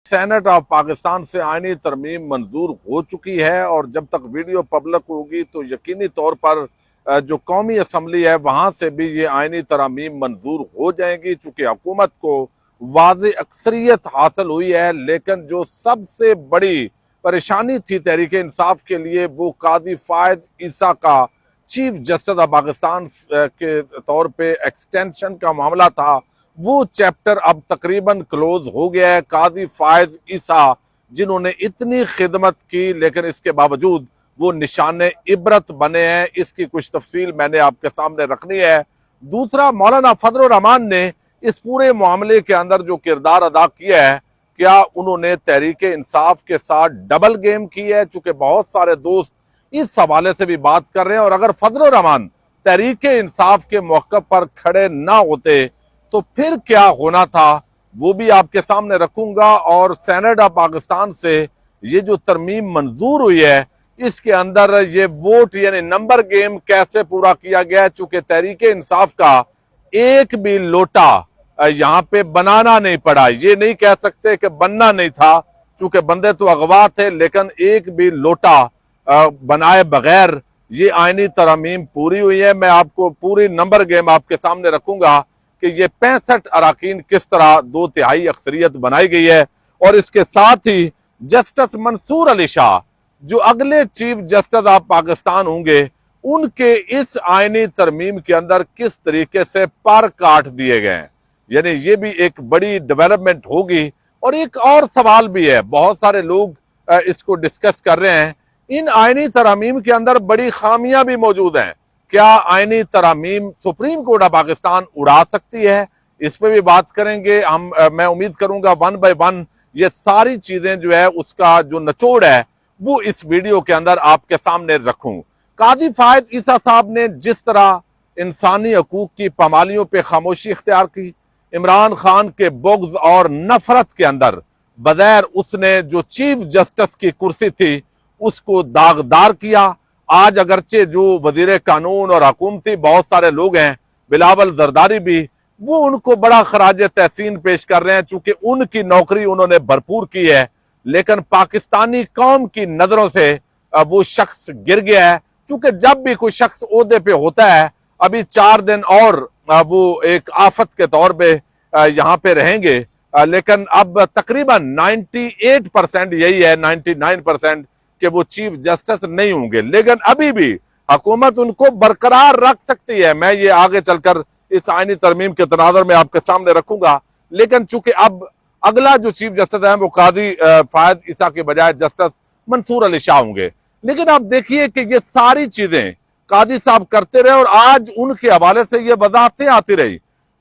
Senate of Pakistan से आईनी तरमीम मंजूर हो चुकी है और जब तक वीडियो पब्लिक होगी तो यकीनी तौर पर जो कौमी असम्बली है वहां से भी ये आईनी तरमीम मंजूर हो जाएंगी, चूंकि हुकूमत को वाज़े अक्सरियत हासिल हुई है। लेकिन जो सबसे बड़ी परेशानी थी तहरीक इंसाफ के लिए वो काजी फायज ईसा का चीफ जस्टिस ऑफ पाकिस्तान के तौर पे एक्सटेंशन का मामला था, वो चैप्टर अब तकरीबन क्लोज हो गया है। काजी फायज ईसा जिन्होंने इतनी खिदमत की लेकिन इसके बावजूद वो निशाने इबरत बने हैं, इसकी कुछ तफसील मैंने आपके सामने रखनी है। दूसरा, मौलाना फजल रहमान ने इस पूरे मामले के अंदर जो किरदार अदा किया है, क्या उन्होंने तहरीक इंसाफ के साथ डबल गेम की है? चूंकि बहुत सारे दोस्त इस हवाले से भी बात कर रहे हैं और अगर फजल रहमान तहरीक इंसाफ के मौक़िफ़ पर खड़े ना होते तो फिर क्या होना था, वो भी आपके सामने रखूंगा। और सेनेट ऑफ पाकिस्तान से ये जो तरमीम मंजूर हुई है इसके अंदर ये वोट यानी नंबर गेम कैसे पूरा किया गया है, चूंकि तहरीक इंसाफ का एक भी लोटा यहाँ पे बनाना नहीं पड़ा। ये नहीं कह सकते कि बनना नहीं था, चूंकि बंदे तो अगवा थे, लेकिन एक भी लोटा बनाए बगैर ये आईनी तरमीम पूरी हुई है। मैं आपको पूरी नंबर गेम आपके सामने रखूंगा कि ये 65 अराकीन किस तरह 2/3 अक्सरियत बनाई गई है। और इसके साथ ही जस्टिस मंसूर अली शाह जो अगले चीफ जस्टिस ऑफ पाकिस्तान होंगे, उनके इस आईनी तरमीम के अंदर किस तरीके से पर काट दिए गए हैं, यानी ये भी एक बड़ी डेवलपमेंट होगी। और एक और सवाल भी है, बहुत सारे लोग इसको डिस्कस कर रहे हैं, इन आईनी तरमीम के अंदर बड़ी खामियां भी मौजूद हैं। क्या आईनी तरमीम सुप्रीम कोर्ट ऑफ पाकिस्तान उड़ा सकती है? इस पे भी बात करेंगे हम। मैं उम्मीद करूंगा 1 बाय 1 ये सारी चीजें जो है उसका जो निचोड़ है वो इस वीडियो के अंदर आपके सामने रखूं। काजी फायज ईसा साहब ने जिस तरह इंसानी हकूक की पामालियों पे खामोशी इख्तियार की, इमरान खान के बुग़्ज़ और नफरत के अंदर बगैर उसने जो चीफ जस्टिस की कुर्सी थी उसको दागदार किया। आज अगरचे जो वजीर कानून और हुकूमती बहुत सारे लोग हैं, बिलावल जरदारी भी, वो उनको बड़ा खराज तहसीन पेश कर रहे हैं, चूंकि उनकी नौकरी उन्होंने भरपूर की है। लेकिन पाकिस्तानी कौम की नजरों से वो शख्स गिर गया है, चूंकि जब भी कोई शख्स ओहदे पे होता है, अभी 4 दिन और वो एक आफत के तौर पे यहाँ पे रहेंगे, लेकिन अब तकरीबन 98% यही है, 99% कि वो चीफ जस्टिस नहीं होंगे। लेकिन अभी भी हुकूमत उनको बरकरार रख सकती है। मैं ये आगे चलकर इस आईनी तरमीम के तनाज़ुर में आपके सामने रखूंगा। लेकिन चूंकि अब अगला जो चीफ जस्टिस है वो काजी फायज ईसा के बजाय जस्टिस मंसूर अली शाह होंगे। लेकिन आप देखिए कि ये सारी चीजें काजी साहब करते रहे और आज उनके हवाले से ये वजाहतें आती रही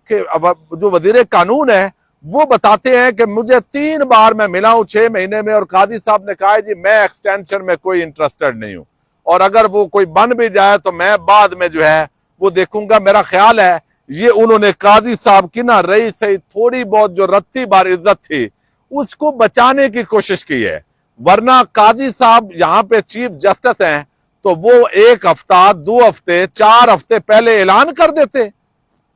कि जो वजीर कानून है वो बताते हैं कि मुझे 3 बार मैं मिला हूं 6 महीने में और काजी साहब ने कहा है जी मैं एक्सटेंशन में कोई इंटरेस्टेड नहीं हूं, और अगर वो कोई बन भी जाए तो मैं बाद में जो है वो देखूंगा। मेरा ख्याल है ये उन्होंने काजी साहब की ना रही सही थोड़ी बहुत जो रत्ती बार इज्जत थी उसको बचाने की कोशिश की है, वरना काजी साहब यहाँ पे चीफ जस्टिस हैं तो वो 1 हफ्ता 2 हफ्ते 4 हफ्ते पहले ऐलान कर देते।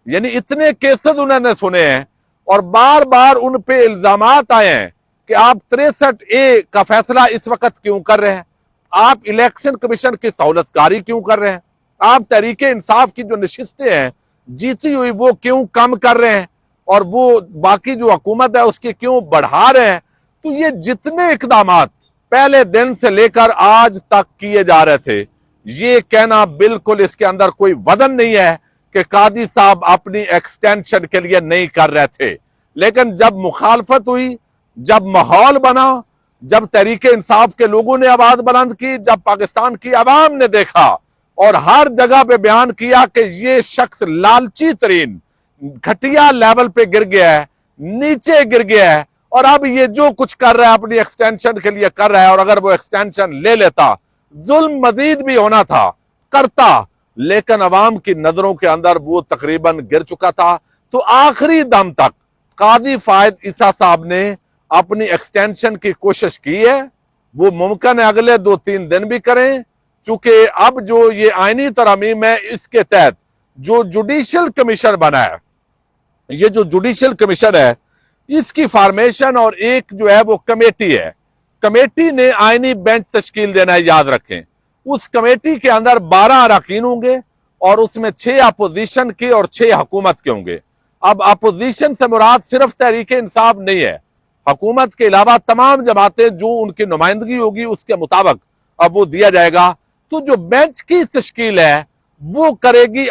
यानी इतने केसेस उन्होंने सुने हैं और बार बार उन पे इल्जामात आए हैं कि आप 63A का फैसला इस वक्त क्यों कर रहे हैं, आप इलेक्शन कमीशन की सहूलतकारी क्यों कर रहे हैं, आप तहरीक इंसाफ की जो नशिस्तें हैं जीती हुई वो क्यों कम कर रहे हैं और वो बाकी जो हुकूमत है उसकी क्यों बढ़ा रहे हैं। तो ये जितने इकदामात पहले दिन से लेकर आज तक किए जा रहे थे, ये कहना बिल्कुल इसके अंदर कोई वजन नहीं है कि काजी साहब अपनी एक्सटेंशन के लिए नहीं कर रहे थे। लेकिन जब मुखालफत हुई, जब माहौल बना, जब तहरीक इंसाफ के लोगों ने आवाज बुलंद की, जब पाकिस्तान की आवाम ने देखा और हर जगह पे बयान किया कि ये शख्स लालची तरीन घटिया लेवल पे गिर गया है, नीचे गिर गया है और अब ये जो कुछ कर रहा है अपनी एक्सटेंशन के लिए कर रहा है, और अगर वो एक्सटेंशन ले लेता जुल्म मजीद भी होना था, करता, लेकिन अवाम की नजरों के अंदर वो तकरीबन गिर चुका था। तो आखिरी दम तक काजी फायज ईसा साहब ने अपनी एक्सटेंशन की कोशिश की है। वो मुमकिन है अगले 2-3 दिन भी करें, चूंकि अब जो ये आईनी तरमीम है इसके तहत जो जुडिशियल कमीशन बना है, ये जो जुडिशियल कमीशन है इसकी फॉर्मेशन और एक जो है वो कमेटी है। कमेटी ने आईनी बेंच तश्कील देना है, याद रखें। उस कमेटी के अंदर 12 अरकान होंगे और उसमें 6 अपोजिशन के और 6 हुकूमत के होंगे। अब अपोजिशन से मुराद सिर्फ तहरीक इंसाफ नहीं है, हुकूमत के अलावा तमाम जमातें जो उनकी नुमाइंदगी होगी उसके मुताबिक अब वो दिया जाएगा। तो जो बेंच की तश्कील है वो करेगी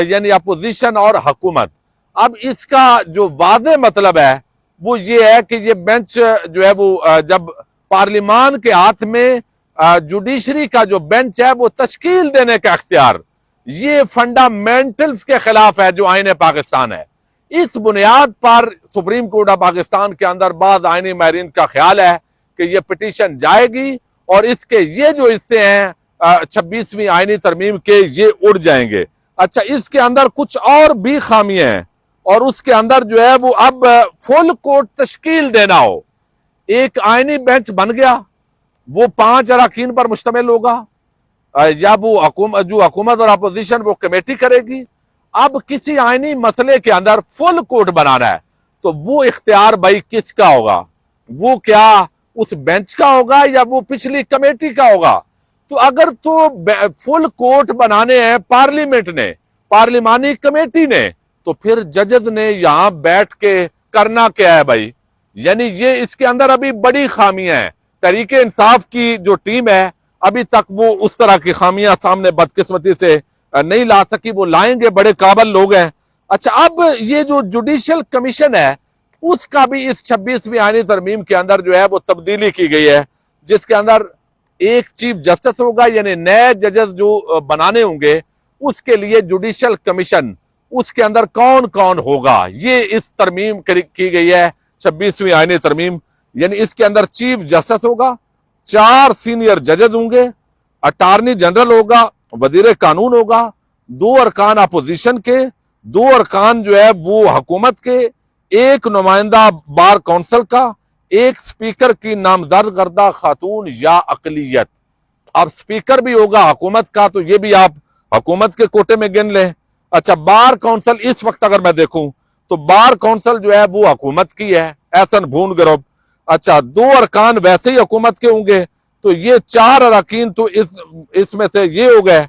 यानी अपोजिशन और हुकूमत। अब इसका जो वाज़ेह मतलब है वो ये है कि ये बेंच जो है वो जब पार्लिमान के हाथ में जुडिशरी का जो बेंच है वो तश्कील देने का अख्तियार, ये फंडामेंटल्स के खिलाफ है जो आईन पाकिस्तान है। इस बुनियाद पर सुप्रीम कोर्ट ऑफ पाकिस्तान के अंदर बाद आईनी माहिरीन का ख्याल है कि ये पिटीशन जाएगी और इसके ये जो हिस्से हैं 26वीं आईनी तरमीम के, ये उड़ जाएंगे। अच्छा, इसके अंदर कुछ और भी खामियां हैं और उसके अंदर जो है वो अब फुल कोर्ट तश्कील देना हो। एक आईनी बेंच बन गया, वो 5 अरकान पर मुश्तमिल होगा, या वो जो हुकूमत और अपोजिशन वो कमेटी करेगी। अब किसी आईनी मसले के अंदर फुल कोर्ट बनाना है तो वो इख्तियार भाई किसका होगा? वो क्या उस बेंच का होगा या वो पिछली कमेटी का होगा? तो अगर तो फुल कोर्ट बनाने हैं पार्लियामेंट ने, पार्लिमानी कमेटी ने, तो फिर जजेस ने यहां बैठ के करना क्या है भाई? यानी ये इसके अंदर अभी बड़ी खामियां हैं। तहरीक इंसाफ की जो टीम है अभी तक वो उस तरह की खामियां सामने बदकिस्मती से नहीं ला सकी, वो लाएंगे, बड़े काबिल लोग हैं। अच्छा, अब ये जो जुडिशियल कमीशन है उसका भी इस 26वीं आईनी तरमीम के अंदर जो है वो तब्दीली की गई है, जिसके अंदर एक चीफ जस्टिस होगा, यानी नए जजेस जो बनाने होंगे उसके लिए जुडिशियल कमीशन, उसके अंदर कौन कौन होगा, ये इस तरमीम की गई है 26वीं आईनी तरमीम। यानी इसके अंदर चीफ जस्टिस होगा, 4 सीनियर जजेस होंगे, अटॉर्नी जनरल होगा, वजीर कानून होगा, 2 अरकान अपोजिशन के, 2 अरकान जो है वो हुकूमत के, 1 नुमाइंदा बार काउंसिल का, 1 स्पीकर की नामजद करदा खातून या अकलियत। अब स्पीकर भी होगा हुकूमत का, तो ये भी आप हुकूमत के कोटे में गिन लें। अच्छा, बार काउंसिल इस वक्त अगर मैं देखूं तो बार काउंसिल जो है वो हुकूमत की है, एहसन भून ग्रुप। अच्छा, 2 अरकान वैसे ही हुकूमत के होंगे, तो ये 4 अरकान तो इसमें से ये हो गए,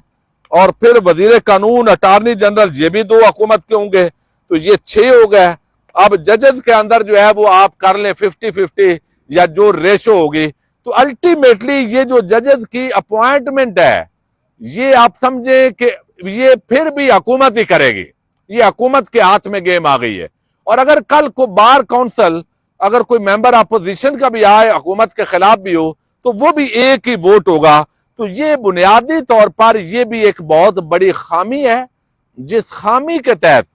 और फिर वजीर कानून, अटॉर्नी जनरल, ये भी 2 हुकूमत के होंगे, तो ये 6 हो गए। अब जजेस के अंदर जो है वो आप कर लें 50-50 या जो रेशो होगी, तो अल्टीमेटली ये जो जजेस की अपॉइंटमेंट है ये आप समझे कि ये फिर भी हुकूमत ही करेगी, ये हुकूमत के हाथ में गेम आ गई है। और अगर कल को बार काउंसिल अगर कोई मेंबर अपोजिशन का भी आए, हुकूमत के खिलाफ भी हो, तो वो भी एक ही वोट होगा। तो ये बुनियादी तौर पर ये भी एक बहुत बड़ी खामी है, जिस खामी के तहत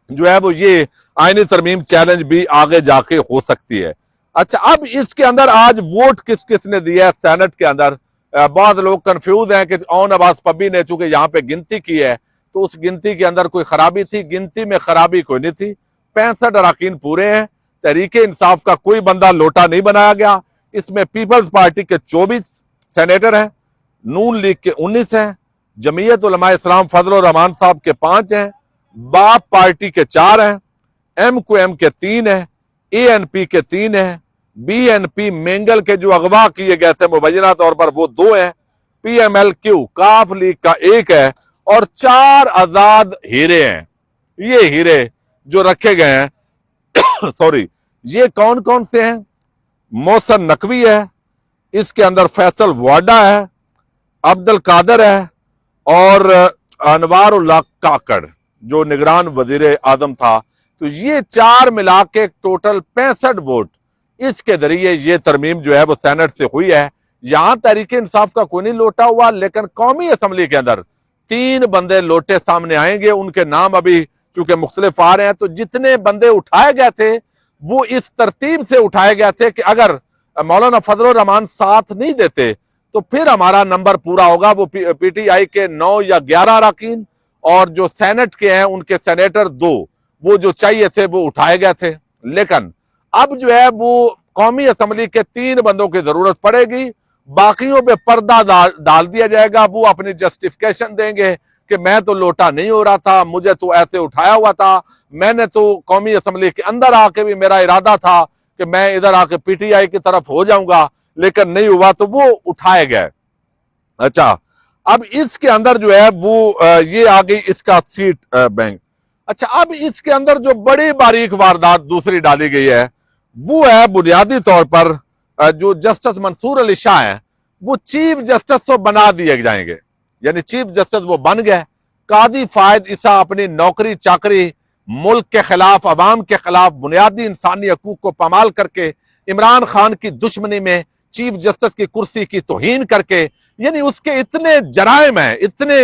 जो है वो ये आईनी तरमीम चैलेंज भी आगे जाके हो सकती है। अच्छा, अब इसके अंदर आज वोट किस किस ने दिया है सेनेट के अंदर? बहुत लोग कंफ्यूज हैं कि ओन अब्बास पब्बी ने चूंकि यहाँ पे गिनती की है तो उस गिनती के अंदर कोई खराबी थी। गिनती में खराबी कोई नहीं थी, 65 अरकान पूरे हैं। तहरीक इंसाफ का कोई बंदा लोटा नहीं बनाया गया। इसमें पीपल्स पार्टी के 24 सेनेटर हैं, नून लीग के 19 हैं, जमीयत उलमा इस्लाम फजल रहमान साहब के 5 हैं, बाप पार्टी के 4 हैं, MQM के 3 हैं, ANP के 3 हैं, BNP मेंगल के जो अगवा किए गए थे मुबैना तौर पर वो 2 हैं, PMLQ काफ लीग का 1 है, और 4 आजाद हीरे हैं। ये हीरे जो रखे गए हैं सॉरी, ये कौन कौन से हैं? मोहसन नकवी है, इसके अंदर फैसल वाडा है, अब्दुल कादर है, और अनवारुल्लाह काकड़ जो निगरान वजीर आजम था। तो ये 4 मिला के टोटल 65 वोट इसके जरिए ये तरमीम जो है वो सेनेट से हुई है। यहां तहरीक इंसाफ का कोई नहीं लोटा हुआ, लेकिन कौमी असम्बली के अंदर 3 बंदे लोटे सामने आएंगे। उनके नाम अभी चूंकि मुख्तलिफ आ रहे हैं, तो जितने बंदे उठाए गए थे वो इस तरतीब से उठाए गए थे कि अगर मौलाना फजल रहमान साथ नहीं देते तो फिर हमारा नंबर पूरा होगा। वो PTI के 9 या 11 अरकान और जो सेनेट के हैं उनके सेनेटर 2, वो जो चाहिए थे वो उठाए गए थे। लेकिन अब जो है वो कौमी असम्बली के 3 बंदों की जरूरत पड़ेगी, बाकियों पे पर्दा डाल दिया जाएगा। वो अपनी जस्टिफिकेशन देंगे कि मैं तो लोटा नहीं हो रहा था, मुझे तो ऐसे उठाया हुआ था, मैंने तो कौमी असम्बली के अंदर आके भी मेरा इरादा था कि मैं इधर आके पीटीआई की तरफ हो जाऊंगा, लेकिन नहीं हुआ, तो वो उठाए गए। अच्छा, अब इसके अंदर जो है वो ये आ गई इसका सीट बैंक। अच्छा, अब इसके अंदर जो बड़ी बारीक वारदात दूसरी डाली गई है वो है बुनियादी तौर पर जो जस्टिस मंसूर अली शाह है वो चीफ जस्टिस तो बना दिए जाएंगे, यानी चीफ जस्टिस वो बन गए। कादी फायद ईसा अपनी नौकरी चाकरी मुल्क के खिलाफ, अवाम के खिलाफ, बुनियादी इंसानी हकूक को पामाल करके, इमरान खान की दुश्मनी में चीफ जस्टिस की कुर्सी की तौहीन करके, यानी उसके इतने जराइम हैं, इतने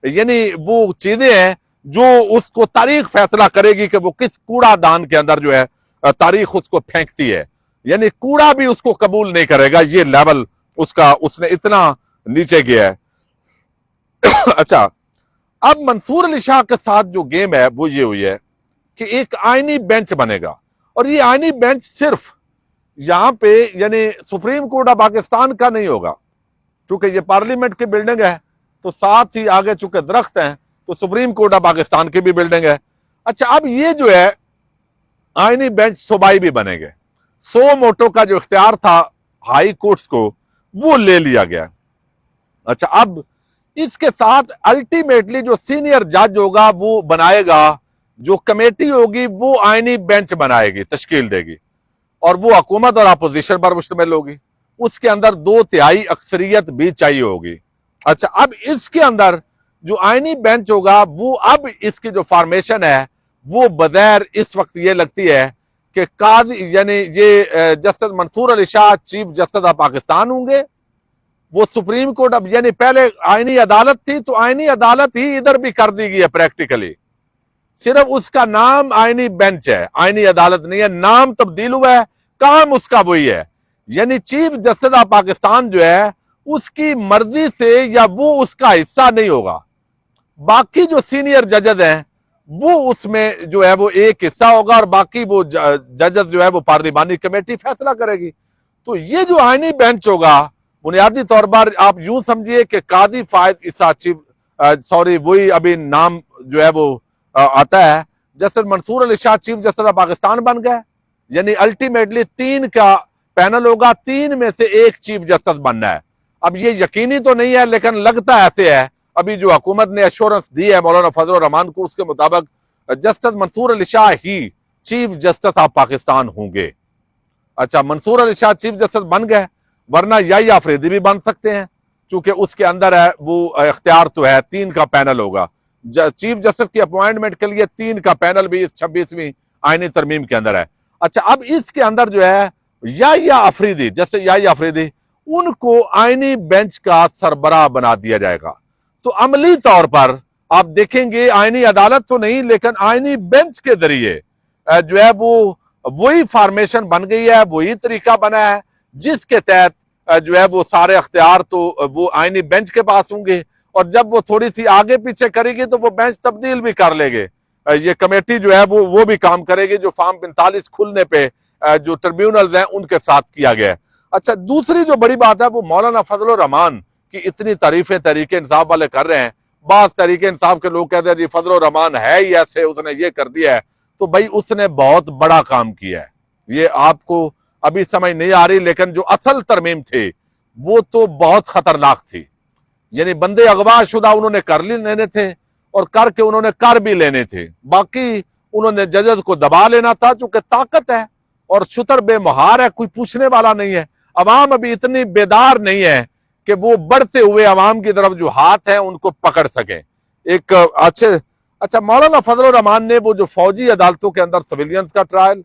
यानी वो चीजें हैं जो उसको तारीख फैसला करेगी कि वो किस कूड़ादान के अंदर जो है तारीख उसको फेंकती है, यानी कूड़ा भी उसको कबूल नहीं करेगा। ये लेवल उसका, उसने इतना नीचे गया है। अच्छा, अब मंसूर अली शाह के साथ जो गेम है वो ये हुई है कि एक आईनी बेंच बनेगा, और ये आईनी बेंच सिर्फ यहां पे यानी सुप्रीम कोर्ट ऑफ पाकिस्तान का नहीं होगा, चूंकि ये पार्लियामेंट की बिल्डिंग है तो साथ ही आगे चूंकि दरख्त हैं तो सुप्रीम कोर्ट ऑफ पाकिस्तान की भी बिल्डिंग है। अच्छा, अब ये जो है आईनी बेंच सूबाई भी बनेंगे। 100 मोटो का जो इख्तियार था हाई कोर्ट्स को वो ले लिया गया। अच्छा, अब इसके साथ अल्टीमेटली जो सीनियर जज होगा वो बनाएगा, जो कमेटी होगी वो आईनी बेंच बनाएगी, तश्कील देगी, और वो हुकूमत और अपोजिशन पर मुश्तमिल होगी। उसके अंदर 2/3 अक्सरियत भी चाहिए होगी। अच्छा, अब इसके अंदर जो आईनी बेंच होगा वो, अब इसकी जो फॉर्मेशन है वो बगैर इस वक्त ये लगती है कि काजी यानी ये justice Mansoor Ali Shah chief justice of Pakistan होंगे। वो सुप्रीम कोर्ट, अब यानी पहले आईनी अदालत थी तो आईनी अदालत ही इधर भी कर दी गई है प्रैक्टिकली, सिर्फ उसका नाम आईनी बेंच है, आईनी अदालत नहीं है, नाम तब्दील हुआ है, काम उसका वही है। यानी चीफ जस्टिस ऑफ पाकिस्तान जो है उसकी मर्जी से या वो उसका हिस्सा नहीं होगा, बाकी जो सीनियर जजेस हैं वो उसमें जो है वो एक हिस्सा होगा, और बाकी वो जजेस जो है वो पार्लिमानी कमेटी फैसला करेगी। तो ये जो आईनी बेंच होगा बुनियादी तौर पर आप यूं समझिए कि कादी फायद ईसा चीफ सॉरी वही अभी नाम जो है वो आता है, justice Mansoor Ali Shah chief justice of Pakistan बन गए। यानी अल्टीमेटली 3 का पैनल होगा, 3 में से एक चीफ जस्टिस बनना है। अब ये यकीनी तो नहीं है लेकिन लगता ऐसे है, अभी जो हुकूमत ने एश्योरेंस दी है मौलाना फजल रहमान को, उसके मुताबिक जस्टिस मंसूर अली शाह ही चीफ जस्टिस ऑफ पाकिस्तान होंगे। अच्छा, मंसूर अली शाह चीफ जस्टिस बन गए, वरना याहिया अफरीदी भी बन सकते हैं, चूंकि उसके अंदर है वो इख्तियार तो है, 3 का पैनल होगा। चीफ जस्टिस की अपॉइंटमेंट के लिए 3 का पैनल भी इस 26वीं आईनी तरमीम के अंदर है। अच्छा, अब इसके अंदर जो है याहिया अफरीदी, जैसे याहिया अफरीदी, उनको आईनी बेंच का सरबराह बना दिया जाएगा। तो अमली तौर पर आप देखेंगे आईनी अदालत तो नहीं लेकिन आईनी बेंच के जरिए जो है वो वही फॉर्मेशन बन गई है, वही तरीका बना है जिसके तहत जो है वो सारे अख्तियार तो वो आईनी बेंच के पास होंगे, और जब वो थोड़ी सी आगे पीछे करेगी तो वो बेंच तब्दील भी कर लेंगे। ये कमेटी जो है वो भी काम करेगी जो फॉर्म 45 खुलने पे जो ट्रिब्यूनल्स हैं उनके साथ किया गया है। अच्छा, दूसरी जो बड़ी बात है वो मौलाना फजल रहमान की इतनी तारीफें तरीके इंसाफ वाले कर रहे हैं। बात तरीके इंसाफ के लोग कहते हैं जी फजल रहमान है ही ऐसे, उसने ये कर दिया है, तो भाई उसने बहुत बड़ा काम किया है। ये आपको अभी समझ नहीं आ रही, लेकिन जो असल तरमीम थे वो तो बहुत खतरनाक थी। यानी बंदे अगवा शुदा उन्होंने कर लेने थे और करके उन्होंने कर भी लेने थे, बाकी उन्होंने जजेस को दबा लेना था, चूंकि ताकत है और शुतर बेमुहार है, कोई पूछने वाला नहीं है। अवाम अभी इतनी बेदार नहीं है कि वो बढ़ते हुए अवाम की तरफ जो हाथ है उनको पकड़ सके। एक अच्छा, मौलाना फजल रहमान ने वो जो फौजी अदालतों के अंदर सिविलियंस का ट्रायल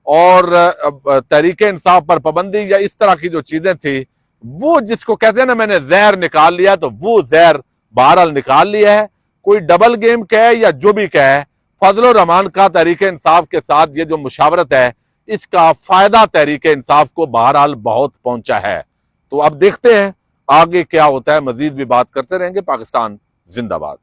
और तहरीके इंसाफ पर पाबंदी या इस तरह की जो चीजें थी, वो जिसको कहते हैं ना मैंने जहर निकाल लिया, तो वो जहर बहरहाल निकाल लिया है। कोई डबल गेम कहे या जो भी कहे, फजल रहमान का तहरीके इंसाफ के साथ ये जो मुशावरत है इसका फायदा तहरीके इंसाफ को बहरहाल बहुत पहुंचा है। तो अब देखते हैं आगे क्या होता है, मजीद भी बात करते रहेंगे। पाकिस्तान जिंदाबाद।